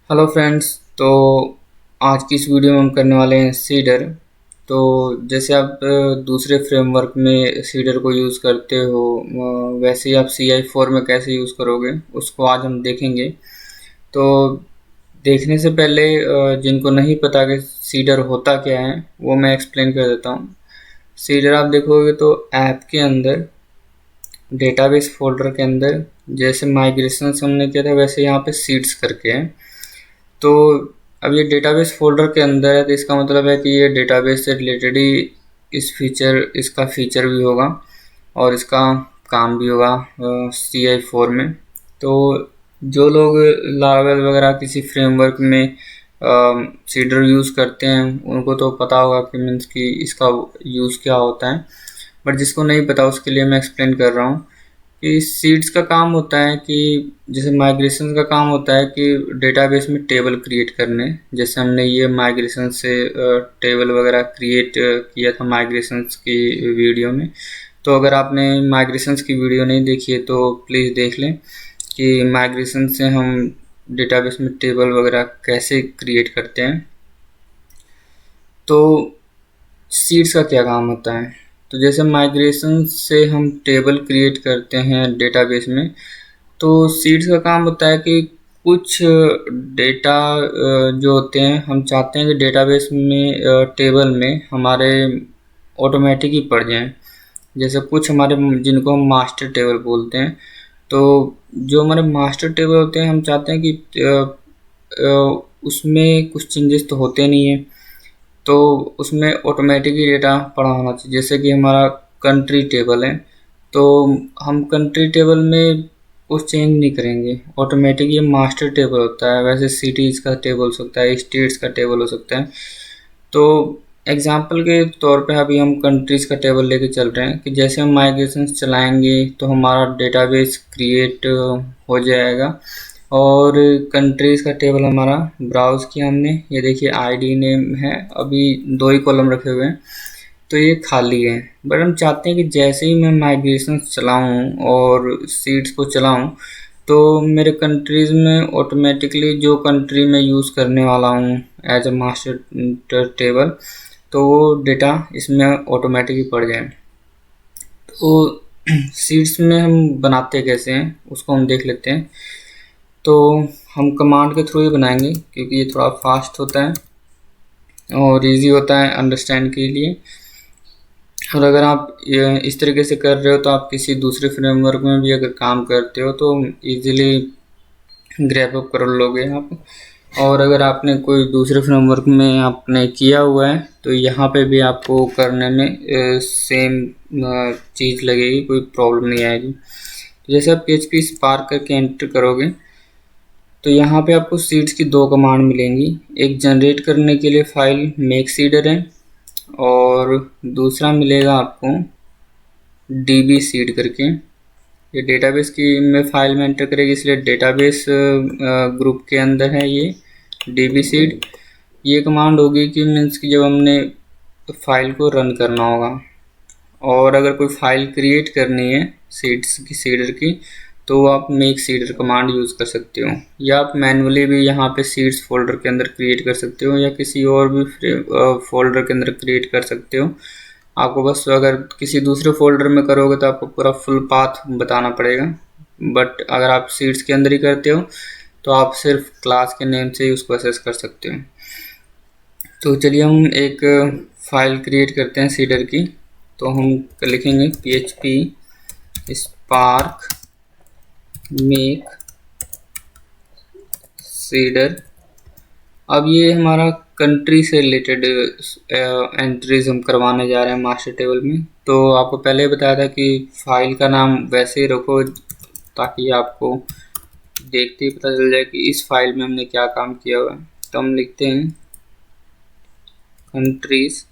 Hello friends. तो आज की इस वीडियो में हम करने वाले हैं सीडर। तो जैसे आप दूसरे फ्रेमवर्क में सीडर को यूज़ करते हो, वैसे ही आप CI4 में कैसे यूज़ करोगे उसको आज हम देखेंगे। तो देखने से पहले जिनको नहीं पता कि सीडर होता क्या है वो मैं एक्सप्लेन कर देता हूँ। सीडर आप देखोगे तो ऐप के अंदर डेटाबेस फोल्डर के अंदर जैसे माइग्रेशन हमने किया था वैसे यहाँ पे सीड्स करके है। तो अब ये डेटाबेस फोल्डर के अंदर है तो इसका मतलब है कि ये डेटाबेस से रिलेटेड ही इसका फीचर भी होगा और इसका काम भी होगा CI4 में। तो जो लोग लारावेल वगैरह किसी फ्रेमवर्क में सीडर यूज़ करते हैं उनको तो पता होगा कि मीन्स कि इसका यूज़ क्या होता है, बट जिसको नहीं पता उसके लिए मैं एक्सप्लेन कर रहा हूँ कि सीड्स का काम होता है कि जैसे माइग्रेशन का काम होता है कि डेटाबेस में टेबल क्रिएट करने। जैसे हमने ये माइग्रेशन से टेबल वगैरह क्रिएट किया था माइग्रेशंस की वीडियो में। तो अगर आपने माइग्रेशंस की वीडियो नहीं देखी है तो प्लीज़ देख लें कि माइग्रेशन से हम डेटाबेस में टेबल वगैरह कैसे क्रिएट करते हैं। तो सीड्स का क्या काम होता है, तो जैसे माइग्रेशन से हम टेबल क्रिएट करते हैं डेटाबेस में, तो सीड्स का काम होता है कि कुछ डेटा जो होते हैं हम चाहते हैं कि डेटाबेस में टेबल में हमारे ऑटोमेटिक ही पड़ जाएं। जैसे कुछ हमारे जिनको हम मास्टर टेबल बोलते हैं, तो जो हमारे मास्टर टेबल होते हैं हम चाहते हैं कि उसमें कुछ चेंजेस तो होते नहीं हैं, तो उसमें ऑटोमेटिकली डेटा पड़ा होना चाहिए। जैसे कि हमारा कंट्री टेबल है तो हम कंट्री टेबल में कुछ चेंज नहीं करेंगे, ऑटोमेटिक ये मास्टर टेबल होता है। वैसे सिटीज़ का टेबल हो सकता है, स्टेट्स का टेबल हो सकता है। तो एग्जांपल के तौर पे अभी हम कंट्रीज़ का टेबल लेके चल रहे हैं कि जैसे हम माइग्रेशन चलाएंगे तो हमारा डेटाबेस क्रिएट हो जाएगा और कंट्रीज़ का टेबल हमारा ब्राउज़ किया हमने, ये देखिए आईडी नेम है, अभी 2 ही कॉलम रखे हुए हैं तो ये खाली है। बट हम चाहते हैं कि जैसे ही मैं माइग्रेशन चलाऊं और सीट्स को चलाऊं तो मेरे कंट्रीज़ में ऑटोमेटिकली जो कंट्री में यूज़ करने वाला हूँ एज अ मास्टर टेबल तो वो डेटा इसमें ऑटोमेटिकली पड़ जाए। तो सीट्स में हम बनाते कैसे हैं उसको हम देख लेते हैं। तो हम कमांड के थ्रू ही बनाएंगे क्योंकि ये थोड़ा फास्ट होता है और इजी होता है अंडरस्टैंड के लिए। और अगर आप इस तरीके से कर रहे हो तो आप किसी दूसरे फ्रेमवर्क में भी अगर काम करते हो तो इजीली ग्रैब अप कर लोगे आप। और अगर आपने कोई दूसरे फ्रेमवर्क में आपने किया हुआ है तो यहाँ पे भी आपको करने में सेम चीज़ लगेगी, कोई प्रॉब्लम नहीं आएगी। जैसे आप PHP स्पार्क करके एंटर करोगे तो यहाँ पे आपको सीड्स की 2 कमांड मिलेंगी। एक जनरेट करने के लिए फाइल मेक सीडर है और दूसरा मिलेगा आपको DB सीड करके। ये डेटाबेस की में फाइल में एंटर करेगी इसलिए डेटाबेस ग्रुप के अंदर है ये DB सीड। ये कमांड होगी कि मीन्स कि जब हमने फाइल को रन करना होगा और अगर कोई फाइल क्रिएट करनी है सीडर की तो आप मेक सीडर कमांड यूज़ कर सकते हो, या आप मैन्युअली भी यहाँ पे सीड्स फोल्डर के अंदर क्रिएट कर सकते हो या किसी और भी फोल्डर के अंदर क्रिएट कर सकते हो। आपको बस अगर किसी दूसरे फोल्डर में करोगे तो आपको पूरा फुल पाथ बताना पड़ेगा, बट अगर आप सीड्स के अंदर ही करते हो तो आप सिर्फ क्लास के नेम से ही उसको एक्सेस कर सकते हो। तो चलिए हम एक फाइल क्रिएट करते हैं सीडर की। तो हम लिखेंगे PHP स्पार्क मेक सीडर। अब ये हमारा कंट्री से रिलेटेड एंट्रीज हम करवाने जा रहे हैं मास्टर टेबल में। तो आपको पहले ही बताया था कि फाइल का नाम वैसे ही रखो ताकि आपको देखते ही पता चल जाए कि इस फाइल में हमने क्या काम किया हुआ है। तो हम लिखते हैं कंट्रीज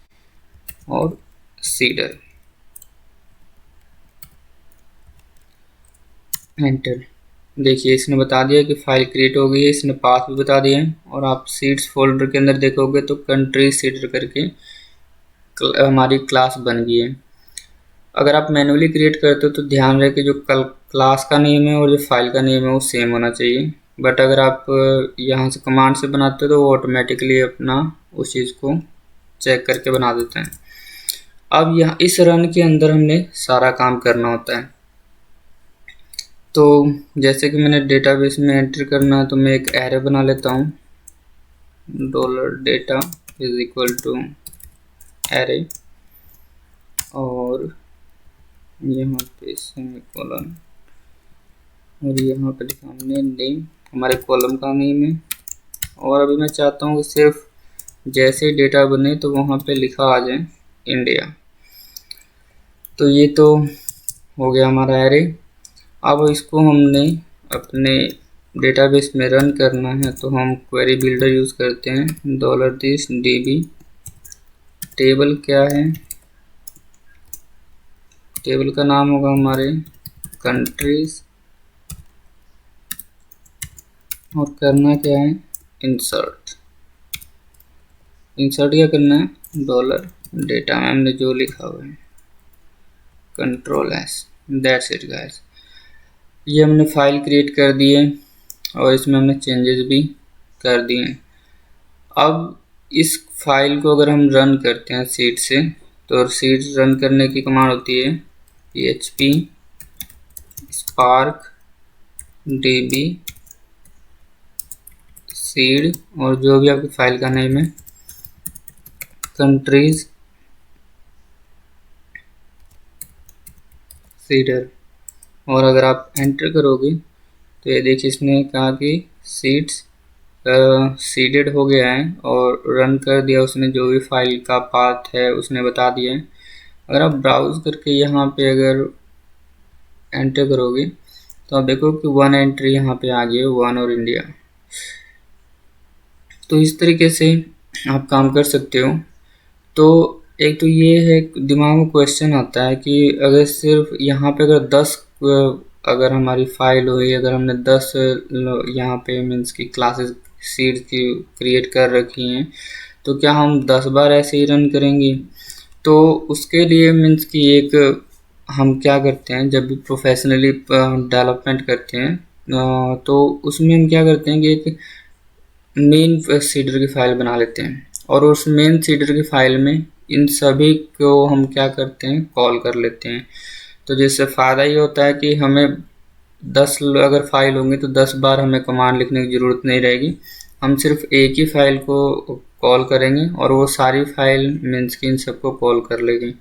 और सीडर, एंटर। देखिए इसने बता दिया कि फाइल क्रिएट हो गई है, इसने पाथ भी बता दिया है। और आप सीड्स फोल्डर के अंदर देखोगे तो कंट्री सीडर करके हमारी क्लास बन गई है। अगर आप मैन्युअली क्रिएट करते हो तो ध्यान रहे कि जो क्लास का नेम है और जो फाइल का नेम है वो सेम होना चाहिए। बट अगर आप यहाँ से कमांड से बनाते हो तो वो ऑटोमेटिकली अपना उस चीज़ को चेक करके बना देते हैं। अब यहाँ इस रन के अंदर हमने सारा काम करना होता है। तो जैसे कि मैंने डेटाबेस में एंटर करना है तो मैं एक एरे बना लेता हूँ, $data is equal to array, और यहाँ पे सेमीकोलन, और यहाँ पे लिखा हमने नेम, हमारे कॉलम का नेम है। और अभी मैं चाहता हूँ कि सिर्फ जैसे डेटा बने तो वहाँ पे लिखा आ जाए इंडिया। तो ये तो हो गया हमारा एरे। अब इसको हमने अपने डेटाबेस में रन करना है तो हम क्वेरी बिल्डर यूज़ करते हैं, $this db। टेबल क्या है, टेबल का नाम होगा हमारे कंट्रीज, और करना क्या है, इंसर्ट। इंसर्ट क्या करना है, $डेटा में हमने जो लिखा हुआ है, Ctrl+S, दैट्स इट गाइस। ये हमने फाइल क्रिएट कर दी है और इसमें हमने चेंजेस भी कर दिए हैं। अब इस फाइल को अगर हम रन करते हैं सीड से, तो सीड रन करने की कमांड होती है php spark db सीड, और जो भी आपकी फाइल का नेम है, कंट्रीज सीडर। और अगर आप एंटर करोगे तो ये देखिए इसने कहा कि सीड्स सीडेड हो गया है और रन कर दिया उसने, जो भी फाइल का पाथ है उसने बता दिया है। अगर आप ब्राउज करके यहाँ पे अगर एंटर करोगे तो आप देखो कि 1 एंट्री यहाँ पे आ गई है, 1 और इंडिया। तो इस तरीके से आप काम कर सकते हो। तो एक तो ये है, दिमाग में क्वेश्चन आता है कि अगर सिर्फ यहाँ पे अगर 10 अगर हमारी फाइल हुई, अगर हमने 10 यहाँ पे मीन्स की क्लासेस सीड की क्रिएट कर रखी हैं, तो क्या हम 10 बार ऐसे ही रन करेंगे? तो उसके लिए मीन्स की एक हम क्या करते हैं, जब भी प्रोफेशनली डेवलपमेंट करते हैं तो उसमें हम क्या करते हैं कि एक मेन सीडर की फाइल बना लेते हैं, और उस मेन सीडर की फाइल में इन सभी को हम क्या करते हैं, कॉल कर लेते हैं। तो जिससे फ़ायदा ये होता है कि हमें 10 अगर फाइल होंगी तो 10 बार हमें कमांड लिखने की ज़रूरत नहीं रहेगी। हम सिर्फ एक ही फाइल को कॉल करेंगे और वो सारी फाइल मीन्स की इन सबको कॉल कर लेगी।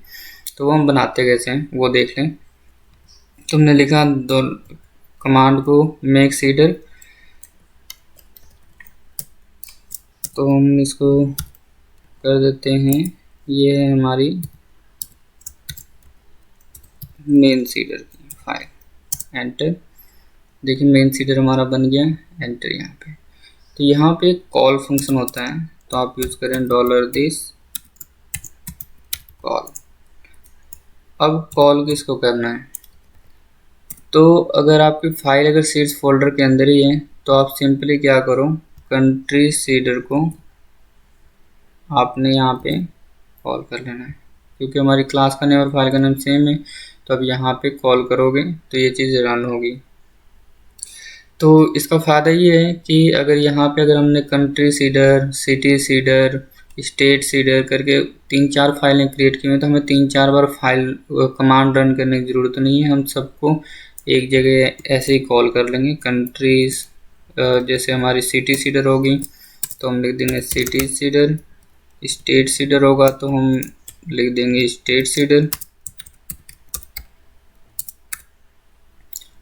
तो वो हम बनाते कैसे हैं वो देख लें। तुमने लिखा दो कमांड को मेक सीडर, तो हम इसको कर देते हैं, ये है हमारी मेन सीडर की फाइल, एंटर। देखिए मेन सीडर हमारा बन गया, एंटर यहाँ पे। तो यहाँ पे एक कॉल फंक्शन होता है, तो आप यूज़ करें $this कॉल। अब कॉल किसको करना है, तो अगर आपकी फाइल अगर सीड्स फोल्डर के अंदर ही है तो आप सिंपली क्या करो, कंट्री सीडर को आपने यहाँ पे कॉल कर लेना है, क्योंकि हमारी क्लास का नेम और फाइल का नेम सेम है। तो अब यहाँ पे कॉल करोगे तो ये चीज़ रन होगी। तो इसका फ़ायदा ये है कि अगर यहाँ पे अगर हमने country cedar, city cedar, state cedar करके 3-4 फाइलें क्रिएट की हुई तो हमें 3-4 बार फाइल कमांड रन करने की ज़रूरत नहीं है। हम सबको एक जगह ऐसे ही कॉल कर लेंगे। कंट्रीज जैसे हमारी सिटी सीडर होगी तो हम लिख देंगे सिटी सीडर, स्टेट सीडर होगा तो हम लिख देंगे स्टेट सीडर।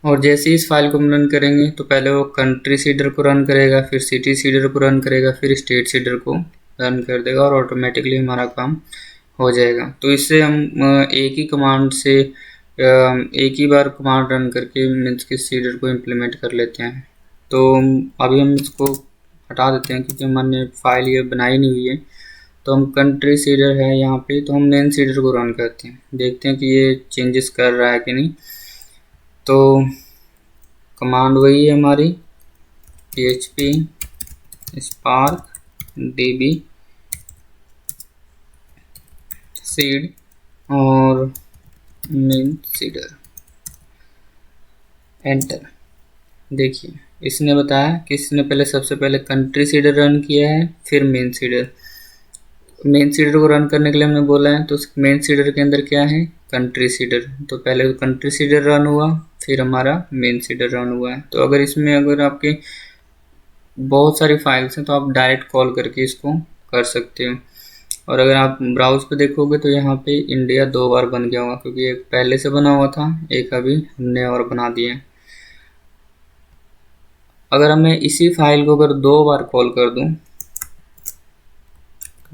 और जैसे ही इस फाइल को हम रन करेंगे तो पहले वो कंट्री सीडर को रन करेगा, फिर सिटी सीडर को रन करेगा, फिर स्टेट सीडर को रन कर देगा और ऑटोमेटिकली हमारा काम हो जाएगा। तो इससे हम एक ही कमांड से एक ही बार कमांड रन करके मीन्स के सीडर को इम्प्लीमेंट कर लेते हैं। तो अभी हम इसको हटा देते हैं क्योंकि हमारे फाइल ये बनाई नहीं हुई है। तो हम कंट्री सीडर है यहाँ पे, तो हम मेन सीडर को रन करते हैं, देखते हैं कि ये चेंजेस कर रहा है कि नहीं। तो कमांड वही है हमारी, php spark db सीड और मेन सीडर, एंटर। देखिए इसने बताया कि इसने पहले सबसे पहले कंट्री सीडर रन किया है, फिर मेन सीडर। मेन सीडर को रन करने के लिए हमने बोला है, तो मेन सीडर के अंदर क्या है, कंट्री सीडर। तो पहले कंट्री सीडर रन हुआ, फिर हमारा मेन सीडर रन हुआ है। तो अगर इसमें अगर आपके बहुत सारी फाइल्स हैं तो आप डायरेक्ट कॉल करके इसको कर सकते हो। और अगर आप ब्राउज पे देखोगे तो यहाँ पे इंडिया 2 बार बन गया होगा, क्योंकि एक पहले से बना हुआ था, एक अभी हमने और बना दिया। अगर मैं इसी फाइल को अगर 2 बार कॉल कर दूं,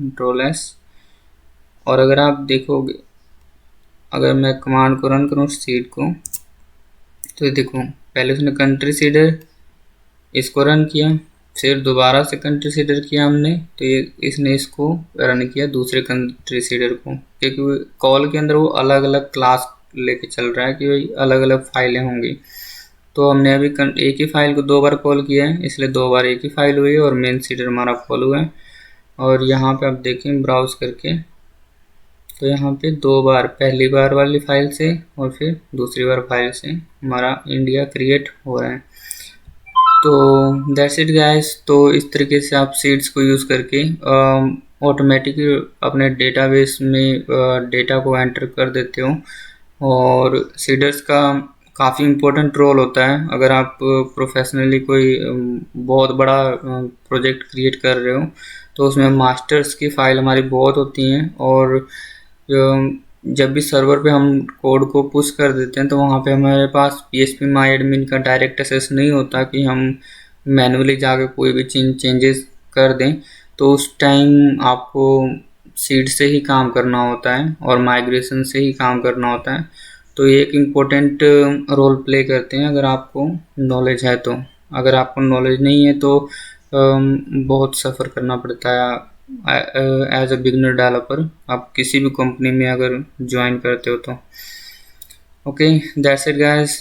Ctrl+S, और अगर आप देखोगे, अगर मैं कमांड को रन करूं सीड को, तो देखो पहले उसने कंट्री सीडर इसको रन किया, फिर दोबारा से कंट्री सीडर किया हमने, तो ये इसने इसको रन किया दूसरे कंट्री सीडर को, क्योंकि कॉल के अंदर वो अलग अलग क्लास लेके चल रहा है कि भाई अलग अलग फाइलें होंगी। तो हमने अभी एक ही फाइल को 2 बार कॉल किया है, इसलिए 2 बार एक ही फाइल हुई है और मेन सीडर हमारा कॉल हुआ है। और यहाँ पे आप देखें ब्राउज करके, तो यहाँ पे 2 बार, पहली बार वाली फाइल से और फिर दूसरी बार फाइल से हमारा इंडिया क्रिएट हो रहा है। तो दैट्स इट गाइस। तो इस तरीके से आप सीड्स को यूज़ करके ऑटोमेटिक अपने डेटाबेस में डेटा को एंटर कर देते हो। और सीडर्स का काफ़ी इम्पोर्टेंट रोल होता है। अगर आप प्रोफेशनली कोई बहुत बड़ा प्रोजेक्ट क्रिएट कर रहे हो, तो उसमें मास्टर्स की फ़ाइल हमारी बहुत होती हैं, और जब भी सर्वर पे हम कोड को पुश कर देते हैं तो वहाँ पे हमारे पास PHP माई एडमिन का डायरेक्ट एक्सेस नहीं होता कि हम मैनुअली जाके कोई भी चेंजेस कर दें। तो उस टाइम आपको सीड से ही काम करना होता है और माइग्रेशन से ही काम करना होता है। तो ये एक इम्पोर्टेंट रोल प्ले करते हैं अगर आपको नॉलेज है तो। अगर आपको नॉलेज नहीं है तो बहुत सफ़र करना पड़ता है एज अ बिगनर डेवलपर, आप किसी भी कंपनी में अगर ज्वाइन करते हो तो। Okay, that's it guys.